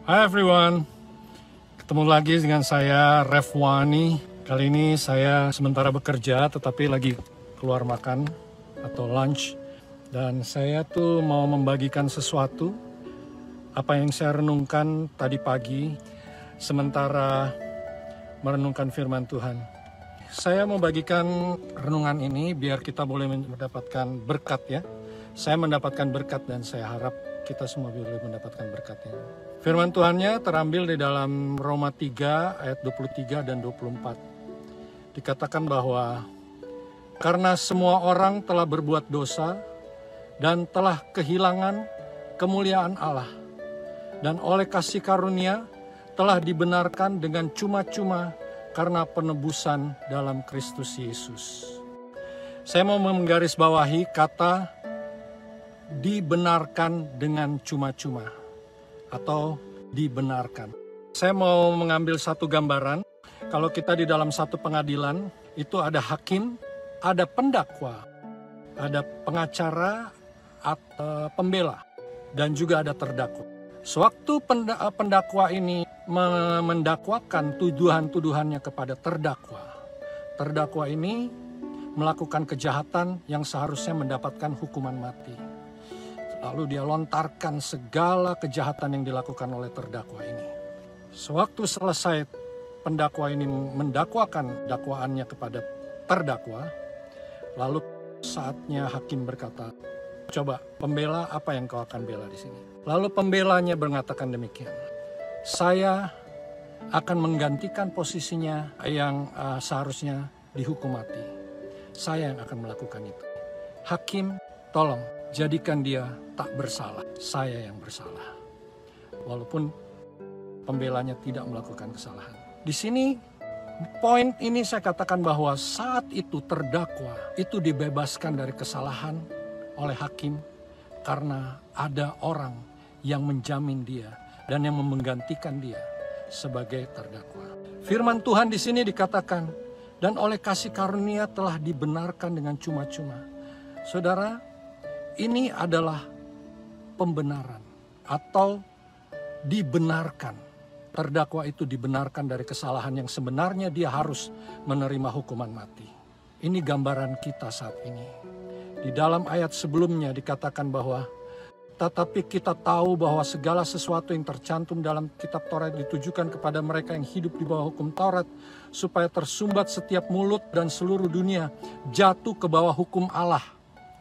Hai everyone, ketemu lagi dengan saya Refwani. Kali ini saya sementara bekerja tetapi lagi keluar makan atau lunch. Dan saya tuh mau membagikan sesuatu, apa yang saya renungkan tadi pagi sementara merenungkan firman Tuhan. Saya mau bagikan renungan ini biar kita boleh mendapatkan berkat ya. Saya mendapatkan berkat dan saya harap kita semua boleh mendapatkan berkatnya. Firman Tuhannya terambil di dalam Roma 3 ayat 23 dan 24. Dikatakan bahwa karena semua orang telah berbuat dosa dan telah kehilangan kemuliaan Allah, dan oleh kasih karunia telah dibenarkan dengan cuma-cuma karena penebusan dalam Kristus Yesus. Saya mau menggarisbawahi kata dibenarkan dengan cuma-cuma atau dibenarkan. Saya mau mengambil satu gambaran. Kalau kita di dalam satu pengadilan, itu ada hakim, ada pendakwa, ada pengacara atau pembela, dan juga ada terdakwa. Sewaktu pendakwa ini mendakwakan tuduhan-tuduhannya kepada terdakwa ini melakukan kejahatan yang seharusnya mendapatkan hukuman mati. Lalu dia lontarkan segala kejahatan yang dilakukan oleh terdakwa ini. Sewaktu selesai pendakwa ini mendakwakan dakwaannya kepada terdakwa, lalu saatnya hakim berkata, coba pembela, apa yang kau akan bela di sini? Lalu pembelanya mengatakan demikian, saya akan menggantikan posisinya yang seharusnya dihukum mati. Saya yang akan melakukan itu. Hakim, tolong jadikan dia tak bersalah. Saya yang bersalah. Walaupun pembelanya tidak melakukan kesalahan. Di sini poin ini saya katakan bahwa saat itu terdakwa itu dibebaskan dari kesalahan oleh hakim karena ada orang yang menjamin dia dan yang menggantikan dia sebagai terdakwa. Firman Tuhan di sini dikatakan, dan oleh kasih karunia telah dibenarkan dengan cuma-cuma. Saudara, ini adalah pembenaran atau dibenarkan. Terdakwa itu dibenarkan dari kesalahan yang sebenarnya dia harus menerima hukuman mati. Ini gambaran kita saat ini. Di dalam ayat sebelumnya dikatakan bahwa tetapi kita tahu bahwa segala sesuatu yang tercantum dalam kitab Taurat ditujukan kepada mereka yang hidup di bawah hukum Taurat, supaya tersumbat setiap mulut dan seluruh dunia jatuh ke bawah hukum Allah.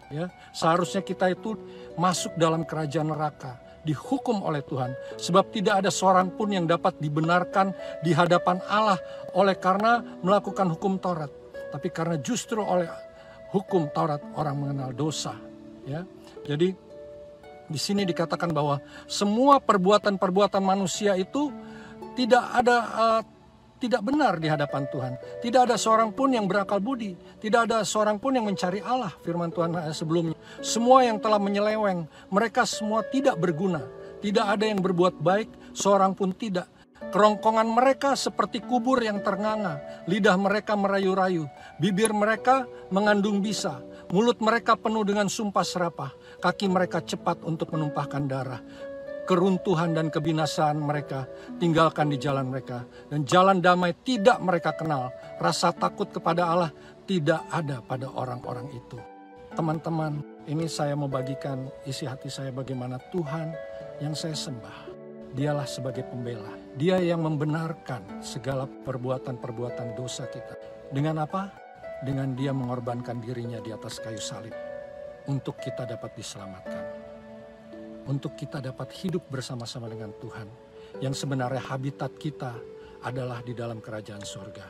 Ya, seharusnya kita itu masuk dalam kerajaan neraka, dihukum oleh Tuhan, sebab tidak ada seorang pun yang dapat dibenarkan di hadapan Allah oleh karena melakukan hukum Taurat, tapi karena justru oleh hukum Taurat orang mengenal dosa. Ya, jadi di sini dikatakan bahwa semua perbuatan-perbuatan manusia itu tidak benar di hadapan Tuhan. Tidak ada seorang pun yang berakal budi. Tidak ada seorang pun yang mencari Allah. Firman Tuhan sebelumnya. Semua yang telah menyeleweng. Mereka semua tidak berguna. Tidak ada yang berbuat baik. Seorang pun tidak. Kerongkongan mereka seperti kubur yang ternganga. Lidah mereka merayu-rayu. Bibir mereka mengandung bisa. Mulut mereka penuh dengan sumpah serapah. Kaki mereka cepat untuk menumpahkan darah. Keruntuhan dan kebinasaan mereka tinggalkan di jalan mereka, dan jalan damai tidak mereka kenal. Rasa takut kepada Allah tidak ada pada orang-orang itu. Teman-teman, ini saya mau bagikan isi hati saya bagaimana Tuhan yang saya sembah. Dialah sebagai pembela. Dia yang membenarkan segala perbuatan-perbuatan dosa kita. Dengan apa? Dengan dia mengorbankan dirinya di atas kayu salib untuk kita dapat diselamatkan. Untuk kita dapat hidup bersama-sama dengan Tuhan. Yang sebenarnya habitat kita adalah di dalam kerajaan surga.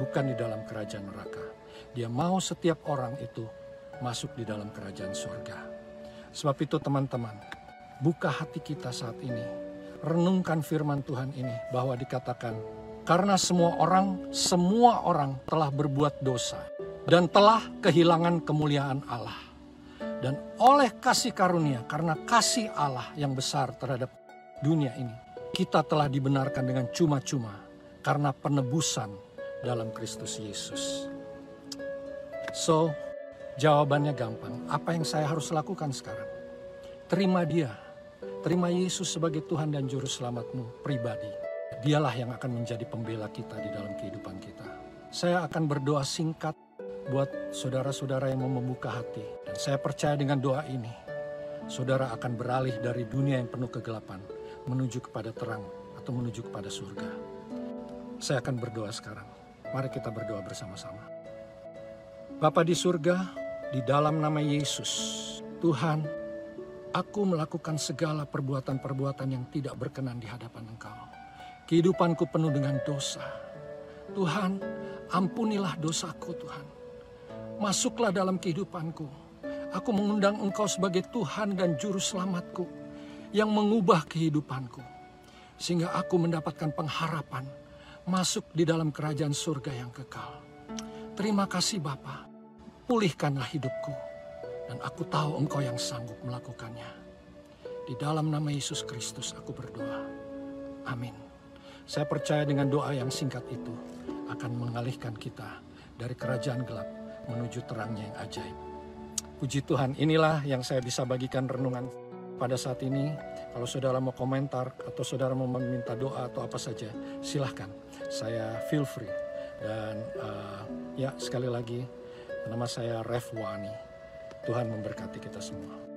Bukan di dalam kerajaan neraka. Dia mau setiap orang itu masuk di dalam kerajaan surga. Sebab itu teman-teman, buka hati kita saat ini. Renungkan firman Tuhan ini bahwa dikatakan, karena semua orang telah berbuat dosa dan telah kehilangan kemuliaan Allah. Dan oleh kasih karunia, karena kasih Allah yang besar terhadap dunia ini, kita telah dibenarkan dengan cuma-cuma karena penebusan dalam Kristus Yesus. So, jawabannya gampang. Apa yang saya harus lakukan sekarang? Terima dia Terima Yesus sebagai Tuhan dan Juru Selamatmu pribadi. Dialah yang akan menjadi pembela kita di dalam kehidupan kita. Saya akan berdoa singkat buat saudara-saudara yang mau membuka hati. Dan saya percaya dengan doa ini, saudara akan beralih dari dunia yang penuh kegelapan menuju kepada terang atau menuju kepada surga. Saya akan berdoa sekarang. Mari kita berdoa bersama-sama. Bapa di surga, di dalam nama Yesus, Tuhan, aku melakukan segala perbuatan-perbuatan yang tidak berkenan di hadapan Engkau. Kehidupanku penuh dengan dosa. Tuhan, ampunilah dosaku Tuhan. Masuklah dalam kehidupanku. Aku mengundang Engkau sebagai Tuhan dan Juru Selamatku yang mengubah kehidupanku. Sehingga aku mendapatkan pengharapan masuk di dalam kerajaan surga yang kekal. Terima kasih Bapa, pulihkanlah hidupku. Dan aku tahu Engkau yang sanggup melakukannya. Di dalam nama Yesus Kristus aku berdoa. Amin. Saya percaya dengan doa yang singkat itu akan mengalihkan kita dari kerajaan gelap menuju terangnya yang ajaib. Puji Tuhan, inilah yang saya bisa bagikan renungan pada saat ini. Kalau saudara mau komentar atau saudara mau meminta doa atau apa saja, silahkan. Saya feel free. Dan ya sekali lagi, nama saya Rev Wani. Tuhan memberkati kita semua.